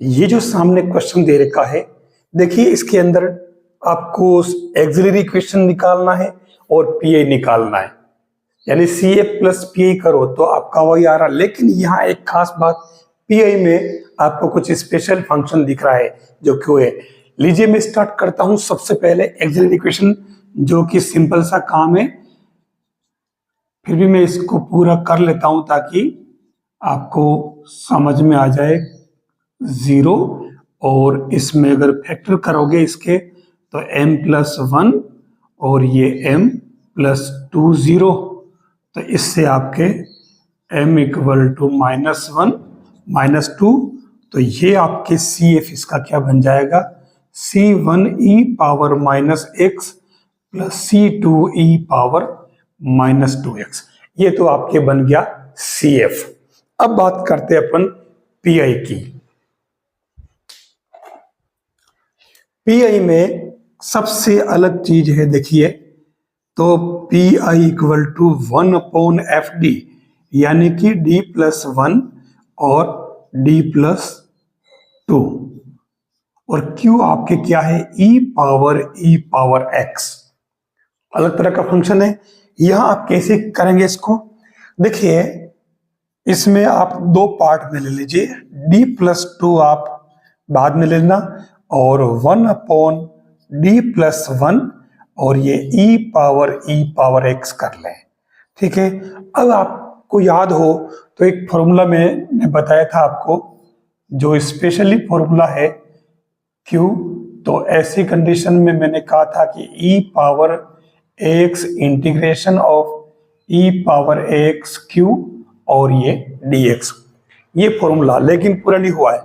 ये जो सामने क्वेश्चन दे रखा है, देखिए इसके अंदर आपको एक्सिलरी इक्वेशन निकालना है और पीआई निकालना है, यानी सी एफ प्लस पीआई करो तो आपका वही आ रहा। लेकिन यहाँ एक खास बात, पीआई में आपको कुछ स्पेशल फंक्शन दिख रहा है जो क्यों है। लीजिए मैं स्टार्ट करता हूं सबसे पहले एक्सिलरी इक्वेशन, जो कि सिंपल सा काम है, फिर भी मैं इसको पूरा कर लेता हूं ताकि आपको समझ में आ जाए। 0 और इसमें अगर फैक्टर करोगे इसके तो m+1 और ये m+2 0, तो इससे आपके m =-1 -2, तो ये आपके सी एफ इसका क्या बन जाएगा, c1e⁻x + c2e⁻-2x। ये तो आपके बन गया सी एफ। अब बात करते हैं अपन पीआई की। पीआई में सबसे अलग चीज है, देखिए तो पीआई = 1/fd, यानी कि d+1 और d+2, और Q आपके क्या है, e⁻x, अलग तरह का फंक्शन है। यहां आप कैसे करेंगे इसको, देखिए इसमें आप दो पार्ट में ले लीजिए, d+2 आप बाद में लेना और 1/d+1 और ये e⁻x कर लें, ठीक है। अब आपको याद हो तो एक फॉर्मूला मैंने बताया था आपको, जो स्पेशली फॉर्मूला है Q, तो ऐसी कंडीशन में मैंने कहा था कि e⁻x इंटीग्रेशन ऑफ e⁻x⁵ और ये dx, ये फॉर्मूला लेकिन पूरा नहीं हुआ है।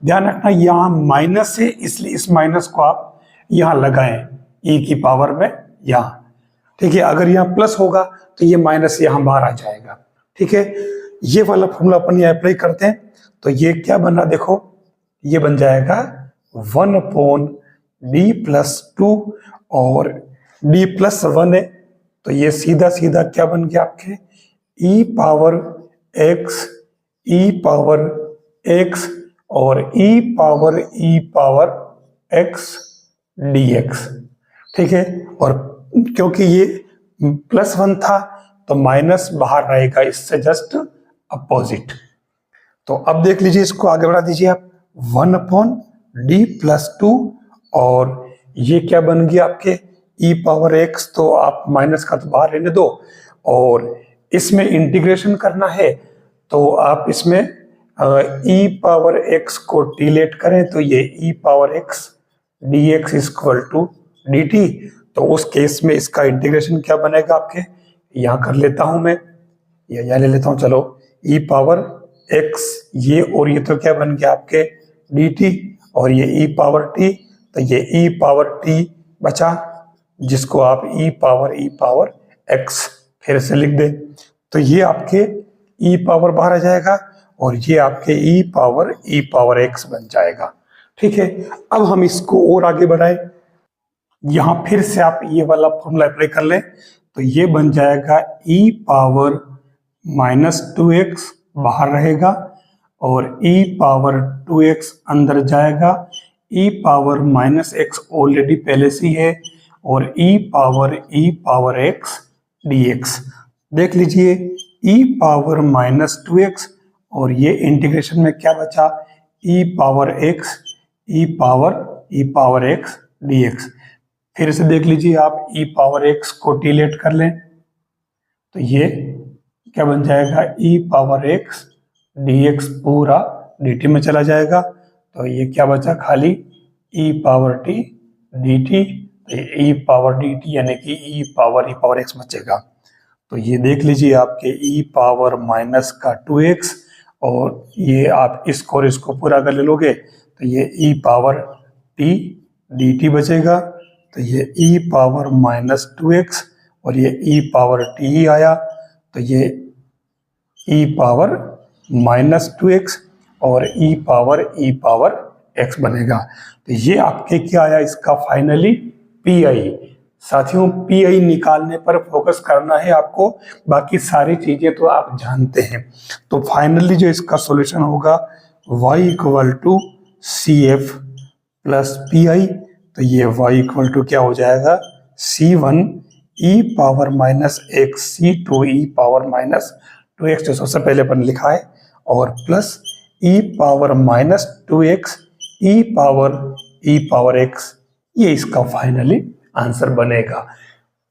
ध्यान रखना यहाँ माइनस है, इसलिए इस माइनस को आप यहाँ लगाएं e की पावर में यहाँ, ठीक है। अगर यहाँ प्लस होगा तो ये माइनस यहाँ बाहर आ जाएगा, ठीक है। ये वाला फॉर्मूला अपन यहाँ अप्लाई करते हैं, तो ये क्या बन रहा, देखो ये बन जाएगा 1/d+2 और d+1 है, तो ये सीधा सीधा क्या बन गया आपके e⁻x और e⁻x dx, ठीक है। और क्योंकि ये +1 था तो माइनस बाहर रहेगा, इससे जस्ट अपोजिट। तो अब देख लीजिए, इसको आगे बढ़ा दीजिए आप, 1/d+2 और ये क्या बन गया आपके e⁻x, तो आप माइनस का तो बाहर रहने दो, और इसमें इंटीग्रेशन करना है तो आप इसमें e⁻x को डिलीट करें तो ये e⁻x dx = dt, तो उस केस में इसका इंटीग्रेशन क्या बनेगा आपके, यहां कर लेता हूं मैं, यहां ले लेता हूं, चलो e⁻x ये, और ये तो क्या बन गया आपके dt, और ये e⁻t, तो ये e⁻t बचा, जिसको आप e⁻x फिर से लिख दे, तो ये आपके e पावर बाहर आ जाएगा और ये आपके e⁻x बन जाएगा, ठीक है। अब हम इसको और आगे बढ़ाएं, यहां फिर से आप ये वाला फॉर्मूला अप्लाई कर लें, तो ये बन जाएगा e⁻-2x बाहर रहेगा और e⁻2x अंदर जाएगा, e⁻-x ऑलरेडी पहले से ही है, और e⁻x dx, देख लीजिए e⁻-2x और ये इंटीग्रेशन में क्या बचा, e⁻x dx। फिर से देख लीजिए आप, e⁻x को डिलीट कर लें तो ये क्या बन जाएगा, e⁻x dx पूरा dt में चला जाएगा, तो ये क्या बचा, खाली e⁻t dt, e⁻dt यानी कि e⁻x बचेगा। तो ये देख लीजिए आपके e⁻-2x, और ये आप इसको और इसको पूरा कर ले लोगे तो ये e⁻t dt बचेगा, तो ये e⁻-2x और ये e⁻t ही आया, तो ये e⁻-2x और e⁻x बनेगा। तो ये आपके क्या आया, इसका फाइनली पीआई। साथियों, पीआई निकालने पर फोकस करना है आपको, बाकी सारी चीजें तो आप जानते हैं। तो फाइनली जो इसका सॉल्यूशन होगा y = CF प्लस PI, तो ये y इक्वल टू क्या हो जाएगा, C1 e power minus x C2 e power minus 2x, जो सबसे पहले अपन लिखा है, और plus e power minus 2x e power x, ये इसका फाइनली आंसर बनेगा।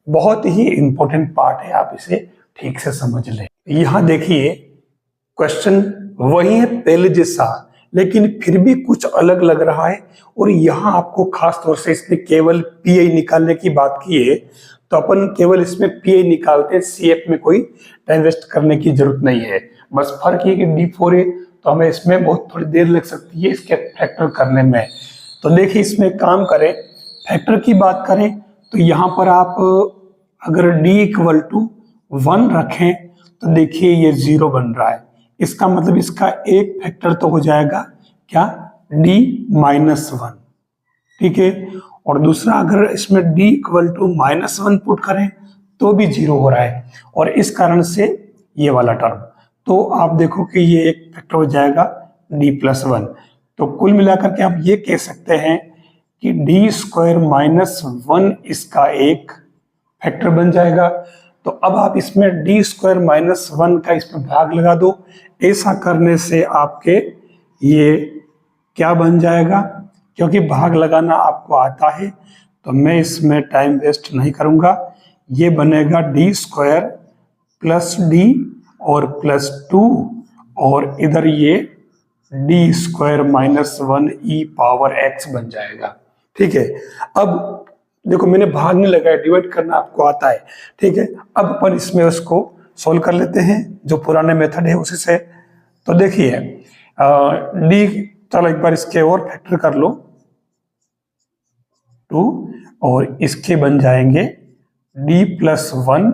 बहुत ही इंपॉर्टेंट पार्ट है, आप इसे ठीक से समझ लें। यहां देखिए क्वेश्चन वही है पहले जैसा, लेकिन फिर भी कुछ अलग लग रहा है, और यहां आपको खास तौर से इसने केवल PI निकालने की बात की है, तो अपन केवल इसमें PI निकालते हैं, CF में कोई टाइम वेस्ट करने की जरूरत नहीं है। बस फर्क ये कि D4 है तो हमें इसमें बहुत थोड़ी देर लग सकती है इसके फैक्टर करने में। तो देखिए इसमें काम करें, फैक्टर की बात करें तो यहाँ पर आप अगर D इक्वल टू 1 रखें तो देखिए ये 0 बन रहा है, इसका मतलब इसका एक फैक्टर तो हो जाएगा क्या, D माइनस 1, ठीक है। और दूसरा अगर इसमें D इक्वल टू -1 पुट करें तो भी 0 हो रहा है, और इस कारण से ये वाला टर्म, तो आप देखो कि ये एक फैक्टर हो जाएगा D प्लस 1। तो कुल मिलाकर के आप ये कह सकते हैं कि D स्क्वायर माइनस 1 इसका एक फैक्टर बन जाएगा। तो अब आप इसमें D स्क्वायर माइनस 1 का इसमें भाग लगा दो, ऐसा करने से आपके ये क्या बन जाएगा, क्योंकि भाग लगाना आपको आता है तो मैं इसमें टाइम वेस्ट नहीं करूंगा, ये बनेगा D स्क्वायर प्लस D और प्लस 2, और इधर ये D square minus 1 e power x बन जाएगा, ठीक है। अब देखो मैंने भाग नहीं लगाया, डिवाइड करना आपको आता है, ठीक है। अब अपन इसमें उसको सोल्व कर लेते हैं जो पुराने मेथड है उसी से। तो देखिए D, चलो एक बार इसके और फैक्टर कर लो 2, और इसके बन जाएंगे D प्लस 1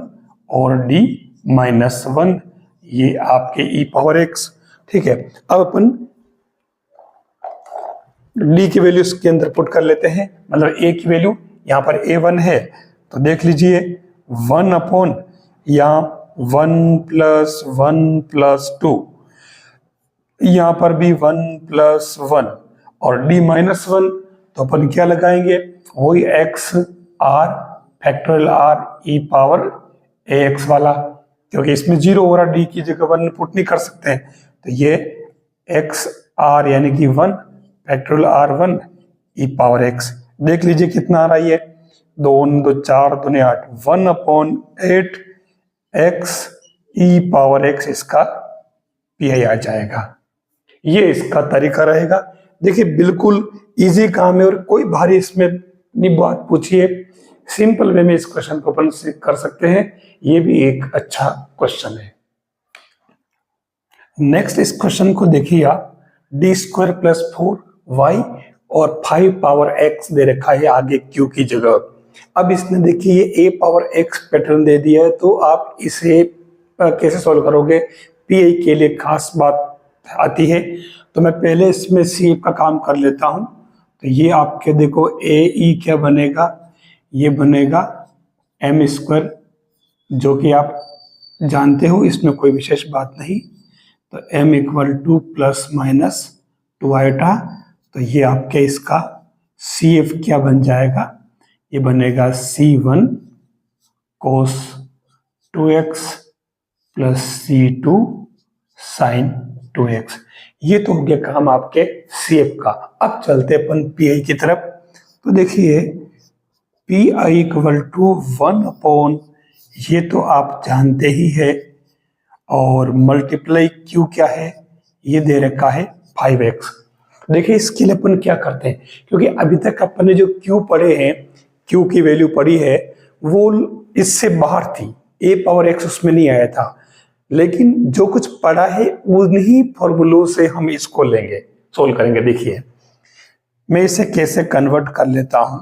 और D माइनस 1, ये आपके e पावर x, ठीक है। अब अपन D की वैल्यू इसके अंदर पुट कर लेते हैं, मतलब A की वैल्यू यहाँ पर A1 है, तो देख लीजिए 1 अपॉन यहाँ 1 प्लस 1 प्लस 2, यहाँ पर भी 1 प्लस 1 और D माइनस 1, तो अपन क्या लगाएंगे, वही x r factorial r e power ax वाला, क्योंकि इसमें 0 हो रहा, D की जगह 1 पुट नहीं कर सकते हैं, तो ये x r यानी कि 1 factorial r1 e power x। देख लीजिए कितना आ रहा है, ये 2 2 4 2 8, 1 upon 8 x e power x, इसका PI आ जाएगा। ये इसका तरीका रहेगा। देखिए बिल्कुल इजी काम है और कोई भारी इसमें नहीं बात पूछी है, सिंपल वे में इस क्वेश्चन को अपन कर सकते हैं, ये भी एक अच्छा क्वेश्चन है। नेक्स्ट इस क्वेश्चन को देखिए आप, D स्क्वायर प्लस 4y और 5 पावर x दे रखा है आगे q की जगह। अब इसने देखिए ये a पावर x पैटर्न दे दिया है, तो आप इसे कैसे सॉल्व करोगे, PI के लिए खास बात आती है। तो मैं पहले इसमें CF का काम कर लेता हूं। तो ये आपके देखो AE क्या बनेगा, ये बनेगा m स्क्वायर, जो कि आप जानते हो, इसमें कोई विशेष बात नहीं। तो m equal to plus minus 2 iota, तो ये आपके इसका CF क्या बन जाएगा, ये बनेगा C1 cos 2x plus C2 sin 2x। ये तो हो गया काम आपके CF का। अब चलते अपन PI की तरफ। तो देखिए PI इक्वल टू 1 अपॉन, ये तो आप जानते ही है, और मल्टीप्लाई Q क्या है, ये दे रखा है 5x। देखिए इसके लिए अपन क्या करते हैं, क्योंकि अभी तक अपन ने जो Q पढ़े हैं, Q की वैल्यू पढ़ी है, वो इससे बाहर थी, a पावर x उसमें नहीं आया था, लेकिन जो कुछ पढ़ा है उन्हीं फॉर्मूलों से हम इसको लेंगे, सोल्व करेंगे। देखिए मैं इसे कैसे कन्वर्ट कर लेता हूं,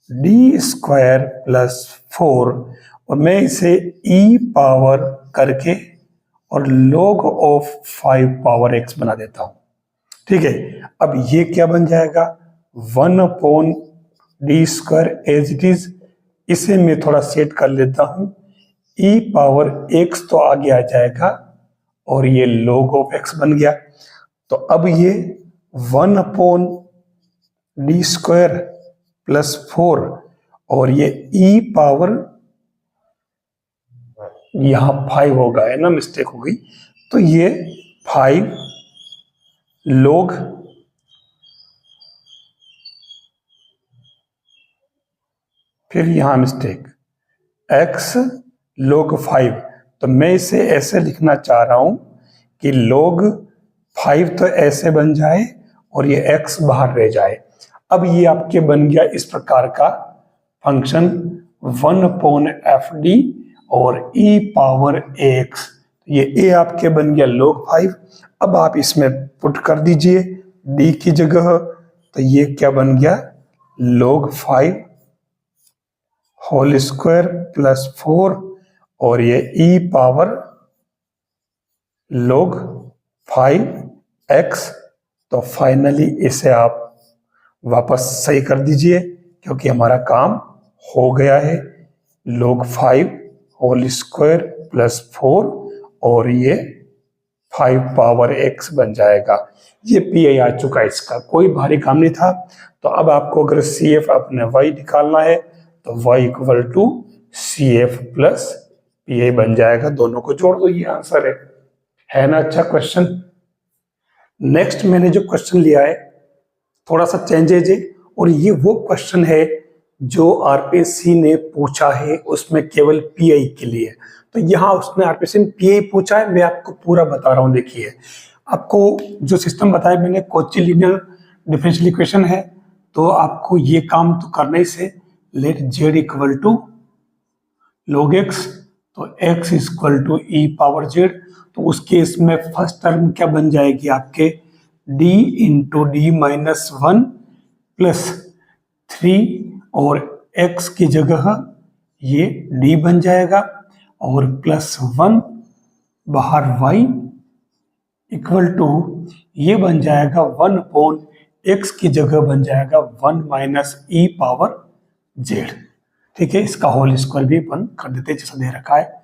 D स्क्वायर प्लस 4, और मैं इसे e पावर करके और log ऑफ 5 पावर x बना देता हूं, ठीक है। अब ये क्या बन जाएगा, 1 upon D square as it is, इसे मैं थोड़ा सेट कर लेता हूं, e पावर x तो आगे आ जाएगा और ये log ऑफ x बन गया। तो अब ये 1/d² प्लस 4 और ये e पावर यहां 5 होगा, है ना, मिस्टेक हो गई, तो ये 5 log फिर यहां मिस्टेक x log 5। तो मैं इसे ऐसे लिखना चाह रहा हूं कि log 5 तो ऐसे बन जाए और ये x बाहर रह जाए। अब ये आपके बन गया इस प्रकार का फंक्शन 1/fd और e पावर ax। ये a आपके बन गया log 5। अब आप इसमें पुट कर दीजिए d की जगह, तो ये क्या बन गया log 5 होल स्क्वायर प्लस 4 और ये e पावर log 5x। तो फाइनली इसे आप वापस सही कर दीजिए क्योंकि हमारा काम हो गया है। log 5 होल स्क्वायर प्लस 4 और ये 5 पावर x बन जाएगा। ये पी आ चुका है, इसका कोई भारी काम नहीं था। तो अब आपको अगर CF अपने y निकालना है तो y equal to CF plus PI बन जाएगा। दोनों को जोड़ दो, ये आंसर है ना। अच्छा क्वेश्चन। नेक्स्ट मैंने जो क्वेश्चन लिया है थोड़ा सा चेंजेज है और ये वो क्वेश्चन है जो RPSC ने पूछा है, उसमें केवल PI के लिए। तो यहाँ उसने RPSC ने PI पूछा है, मैं आपको पूरा बता रहा हूँ। देखिए आपको जो सिस्टम बताया मैंने, कॉची लीनियर डिफरेंशियल इक्वेशन है, तो आपको ये काम तो करना ही से। Let z equal to log x, तो x equal to e power z। तो उस केस में फर्स्ट टर्म क्या बन जाएगी आपके d into D minus 1 plus 3 और x की जगह ये d बन जाएगा और प्लस 1 बाहर y इक्वल टू ये बन जाएगा 1/x की जगह बन जाएगा 1 माइनस e पावर z। ठीक है, इसका होल स्क्वायर भी अपन कर देते जैसा दे रखा है।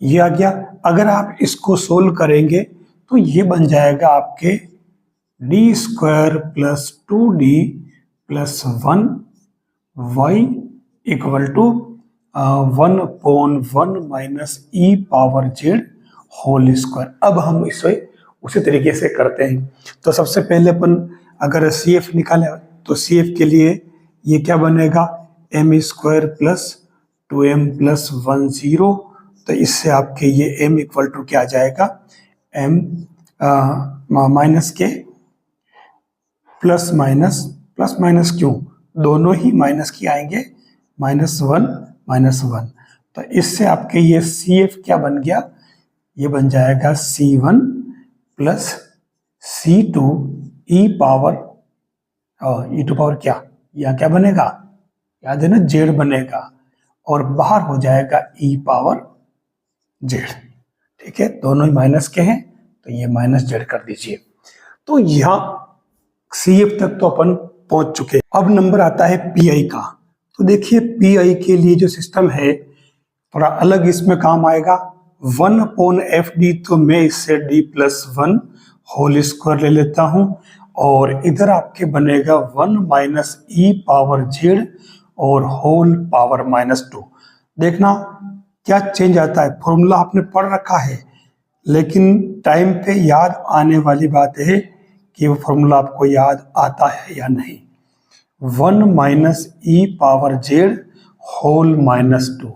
ये आ गया। अगर आप इसको सोल्व करेंगे तो ये बन जाएगा आपके d² plus 2d plus 1 y equal to 1/1 minus e power z whole square. अब हम इसे उसी तरीके से करते हैं। तो सबसे पहले अपन अगर CF निकाले तो CF के लिए ये क्या बनेगा m² प्लस 2m प्लस 1 0। तो इससे आपके ये m इक्वल टू क्या आ जाएगा m माइनस के प्लस माइनस क्यों, दोनों ही माइनस की आएंगे, -1 तो इससे आपके ये CF क्या बन गया, ये बन जाएगा C1 plus C2 e power e to power क्या, यहाँ क्या बनेगा याद है ना z बनेगा और बाहर हो जाएगा e पावर z। ठीक है, दोनों ही माइनस के हैं तो ये माइनस z कर दीजिए। तो यहाँ CF तक तो अपन पहुंच चुके। अब नंबर आता है PI का। तो देखिए PI के लिए जो सिस्टम है थोड़ा अलग इसमें काम आएगा। 1/fd, तो मैं इससे d प्लस 1 होल स्क्वायर ले लेता हूं और इधर आपके बनेगा 1 माइनस e पावर z और होल पावर -2। देखना क्या चेंज आता है, फॉर्मूला आपने पढ़ रखा है लेकिन टाइम पे याद आने वाली बात है कि वो फॉर्मूला आपको याद आता है या नहीं। 1 minus e power z whole -2।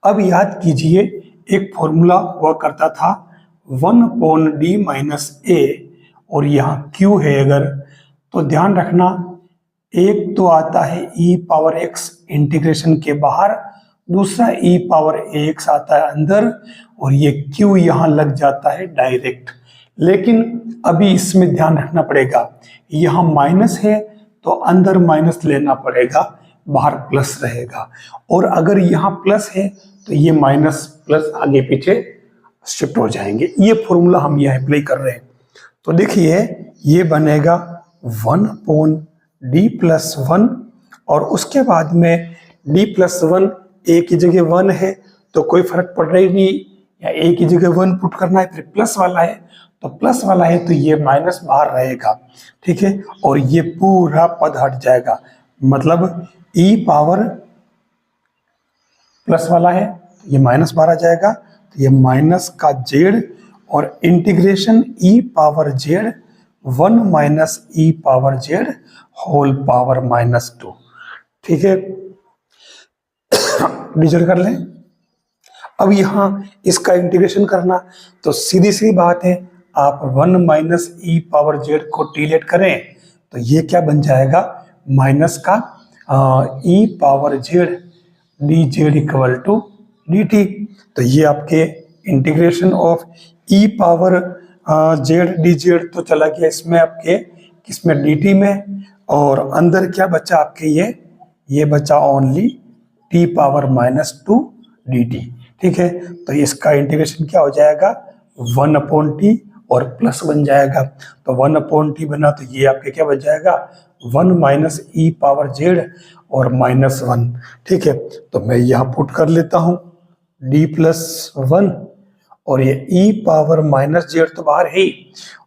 अब याद कीजिए एक फॉर्मूला हुआ करता था 1/d माइनस a और यहाँ q है अगर, तो ध्यान रखना एक तो आता है e पावर x इंटीग्रेशन के बाहर, दूसरा e पावर ax आता है अंदर और ये q यहाँ लग जाता है डायरेक्ट। लेकिन अभी इसमें ध्यान रखना पड़ेगा, यहाँ माइनस है तो अंदर माइनस लेना पड़ेगा, बाहर प्लस रहेगा, और अगर यहाँ प्लस है तो ये माइनस प्लस आगे पीछे शिफ्ट हो जाएंगे। ये फॉर्मूला हम यहाँ अप्लाई कर रहे हैं। तो देखिए ये बनेगा 1/d प्लस 1 और उसके बाद में d प्लस 1 a की जगह 1 है तो कोई फर्क पड़ रहा ही नहीं, या a की जगह 1 पुट करना है, फिर प्लस वाला है तो प्लस वाला है तो ये माइनस बाहर रहेगा, ठीक है, और ये पूरा पद हट जाएगा, मतलब ई पावर प्लस वाला है तो ये माइनस बाहर आ जाएगा, तो ये माइनस का जेड और integration E power Z 1 minus E power Z whole power -2, ठीक है। डिजिट कर लें। अब यहां इसका इंटीग्रेशन करना तो सीधी सी बात है, आप 1 माइनस ई पावर जेड को डिलीट करें तो ये क्या बन जाएगा, माइनस का E power Z D Z equal to D T. तो ये आपके integration of E power Z D Z तो चला गया इसमें आपके किसमें, डी टी में, और अंदर क्या बचा आपके, ये बचा only T power -2 D T, ठीक है। तो इसका इंटीग्रेशन क्या हो जाएगा, 1/t और प्लस बन जाएगा, तो 1/t बना तो ये आपके क्या बन जाएगा, 1 माइनस ई पावर जेड और -1, ठीक है। तो मैं यहाँ पुट कर लेता हूँ d+1 और ये ई पावर -जेड तो बाहर है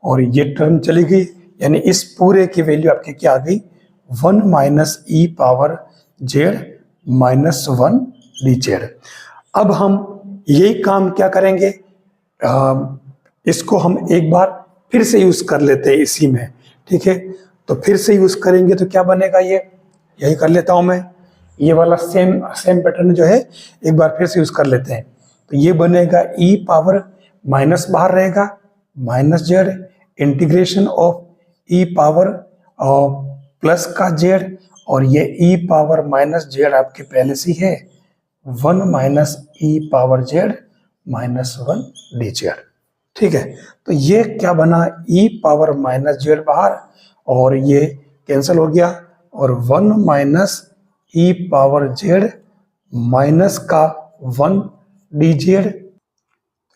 और ये टर्म चली गई, यानी इस पूरे की वैल्यू आपकी क्या आ गई, 1 minus E power Z -1 D Z. अब हम यही काम क्या करेंगे, इसको हम एक बार फिर से यूज कर लेते हैं इसी में, ठीक है। तो फिर से यूज करेंगे तो क्या बनेगा, ये यही कर लेता हूं मैं, ये वाला सेम पैटर्न जो है एक बार फिर से यूज कर लेते हैं। तो ये बनेगा ई पावर माइनस बाहर रहेगा -Z integration of E power plus का जेड, और ये ई पावर -जेड आपके पहले से है 1 minus E power Z -1 D Z, ठीक है। तो ये क्या बना, ई पावर -जेड बाहर और ये कैंसिल हो गया, और 1 minus E power Z minus का 1 डी जेड,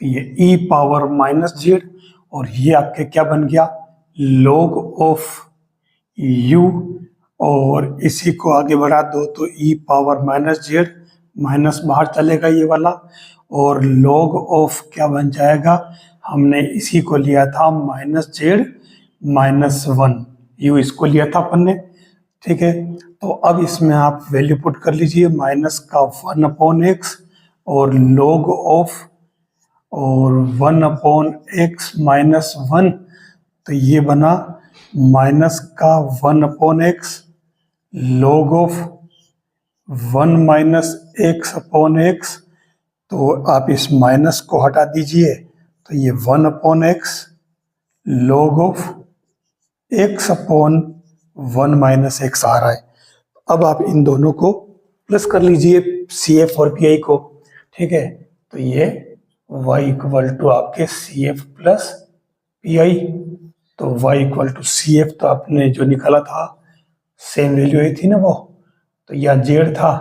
ये ई पावर -जेड, और ये आपके क्या बन गया, log ऑफ u, और इसी को आगे बढ़ा दो तो ई पावर -जेड माइनस बाहर चलेगा ये वाला, और log ऑफ क्या बन जाएगा, हमने इसी को लिया था -जेड -1 u, इसको लिया था अपन ने, ठीक है। तो अब इसमें आप वैल्यू पुट कर लीजिए, माइनस का 1/x और log ऑफ और 1/x -1, तो ये बना माइनस का 1/x log of 1 minus x/x, तो आप इस माइनस को हटा दीजिए तो ये 1/x log of x/1 minus x आ रहा है। अब आप इन दोनों को प्लस कर लीजिए CF और PI को, ठीक है। तो ये y इक्वल टू आपके CF प्लस PI, तो y इक्वल टू CF तो आपने जो निकाला था सेम वैल्यू ही थी ना वो, तो यह z था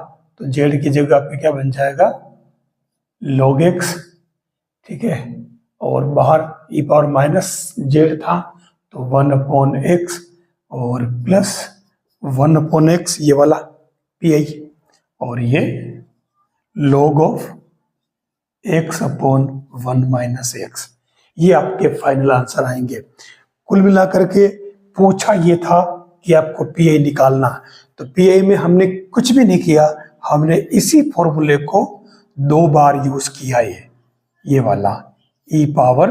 तो z की जगह आपके क्या बन जाएगा, log x, ठीक है, और बाहर e पावर -z था तो 1/x और प्लस 1/x ये वाला PI, और ये log of x/1 minus x, ये आपके फाइनल आंसर आएंगे। कुल मिलाकर के पूछा ये था कि आपको PI निकालना, तो PI में हमने कुछ भी नहीं किया, हमने इसी फॉर्मूले को 2 बार यूज किया, ये वाला e पावर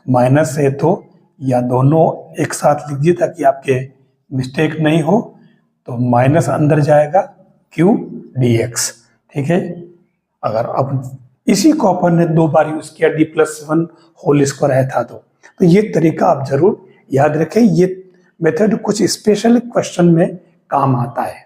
माइनस है तो या दोनों एक साथ लिख दिए ताकि आपके मिस्टेक नहीं हो, तो माइनस अंदर जाएगा q dx, ठीक है। अगर अब इसी को अपन ने 2 बार यूज किया d+1 होल स्क्वायर आया था तो ये तरीका आप जरूर याद रखें, ये मेथड कुछ स्पेशल क्वेश्चन में काम आता है।